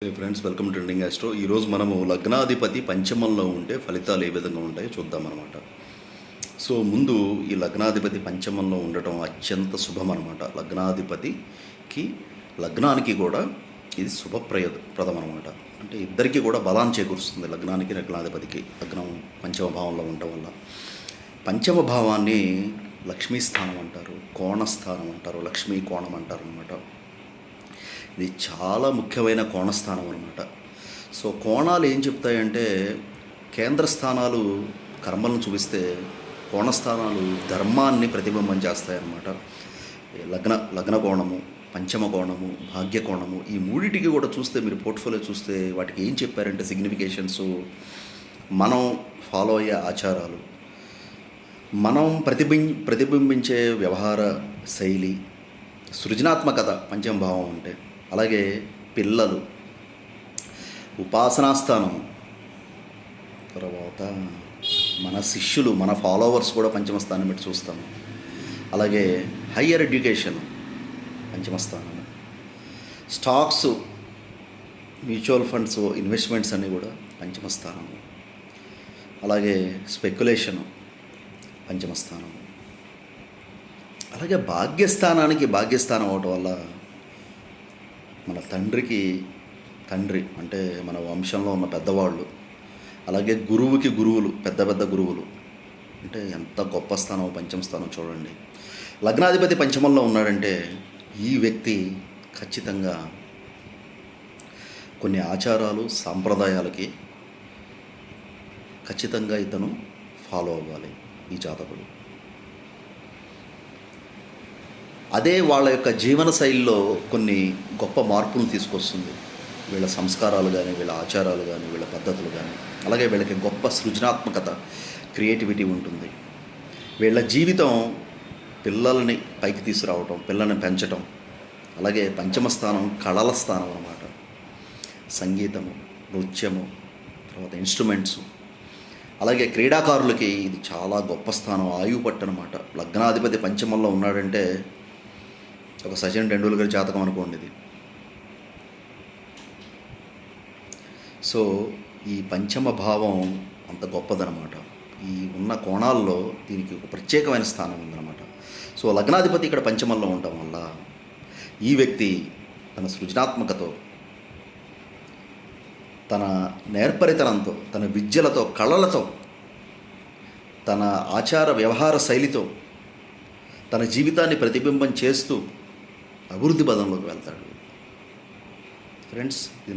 Friends, welcome to trending astro. ఈరోజు మనము లగ్నాధిపతి పంచమంలో ఉంటే ఫలితాలు ఏ విధంగా ఉంటాయో చూద్దామన్నమాట. సో ముందు ఈ లగ్నాధిపతి పంచమంలో ఉండటం అత్యంత శుభం అనమాట. లగ్నాధిపతికి లగ్నానికి కూడా ఇది శుభప్రదం అనమాట. అంటే ఇద్దరికి కూడా బలాన్ని చేకూరుస్తుంది. లగ్నానికి లగ్నాధిపతికి లగ్నం పంచమ భావంలో ఉండటం వల్ల. పంచమ భావాన్ని లక్ష్మీ స్థానం అంటారు, కోణస్థానం అంటారు, లక్ష్మీ కోణం అంటారు అనమాట. ఇది చాలా ముఖ్యమైన కోణస్థానం అనమాట. సో కోణాలు ఏం చెప్తాయంటే, కేంద్ర స్థానాలు కర్మలను చూపిస్తే కోణస్థానాలు ధర్మాన్ని ప్రతిబింబం చేస్తాయన్నమాట. లగ్న కోణము, పంచమ కోణము, భాగ్య కోణము, ఈ మూడింటికి కూడా చూస్తే మీరు పోర్ట్ఫోలియో చూస్తే వాటికి ఏం చెప్పారంటే సిగ్నిఫికేషన్స్, మనం ఫాలో అయ్యే ఆచారాలు, మనం ప్రతిబింబించే వ్యవహార శైలి, సృజనాత్మకత పంచమ భావం అంటే, అలాగే పిల్లలు, ఉపాసనాస్థానం, తర్వాత మన శిష్యులు, మన ఫాలోవర్స్ కూడా పంచమస్థానం పెట్టి చూస్తాము. అలాగే హయ్యర్ ఎడ్యుకేషన్ పంచమస్థానం, స్టాక్స్, మ్యూచువల్ ఫండ్స్, ఇన్వెస్ట్మెంట్స్ అన్నీ కూడా పంచమస్థానం. అలాగే స్పెక్యులేషను పంచమస్థానం. అలాగే భాగ్యస్థానానికి భాగ్యస్థానం అవటం వల్ల మన తండ్రి అంటే మన వంశంలో ఉన్న పెద్దవాళ్ళు, అలాగే గురువుకి గురువులు, పెద్ద పెద్ద గురువులు అంటే ఎంత గొప్ప స్థానం పంచమ స్థానం చూడండి. లగ్నాధిపతి పంచమంలో ఉన్నాడంటే ఈ వ్యక్తి ఖచ్చితంగా కొన్ని ఆచారాలు, సాంప్రదాయాలకి ఖచ్చితంగా ఇతను ఫాలో అవ్వాలి ఈ జాతకుడు. అదే వాళ్ళ యొక్క జీవన శైలిలో కొన్ని గొప్ప మార్పులు తీసుకొస్తుంది. వీళ్ళ సంస్కారాలు కానీ, వీళ్ళ ఆచారాలు కానీ, వీళ్ళ పద్ధతులు కానీ, అలాగే వీళ్ళకి గొప్ప సృజనాత్మకత, క్రియేటివిటీ ఉంటుంది. వీళ్ళ జీవితం పిల్లల్ని పైకి తీసుకురావటం, పిల్లల్ని పెంచటం. అలాగే పంచమ స్థానం కళల స్థానం అన్నమాట. సంగీతము, నృత్యము, తర్వాత ఇన్స్ట్రుమెంట్స్, అలాగే క్రీడాకారులకి ఇది చాలా గొప్ప స్థానం, ఆయువు పట్టు అనమాట. లగ్నాధిపతి పంచమంలో ఉన్నాడంటే ఒక సచిన్ టెండూల్కర్ జాతకం అనుకోండి ఇది. సో ఈ పంచమ భావం అంత గొప్పదనమాట. ఈ ఉన్న కోణాల్లో దీనికి ఒక ప్రత్యేకమైన స్థానం ఉందన్నమాట. సో లగ్నాధిపతి ఇక్కడ పంచమంలో ఉండటం వల్ల ఈ వ్యక్తి తన సృజనాత్మకతో, తన నేర్పరితనంతో, తన విద్యలతో, కళలతో, తన ఆచార వ్యవహార శైలితో తన జీవితాన్ని ప్రతిబింబం చేస్తూ అభివృద్ధి పదంలోకి వెళ్తాడు. ఫ్రెండ్స్, ఇది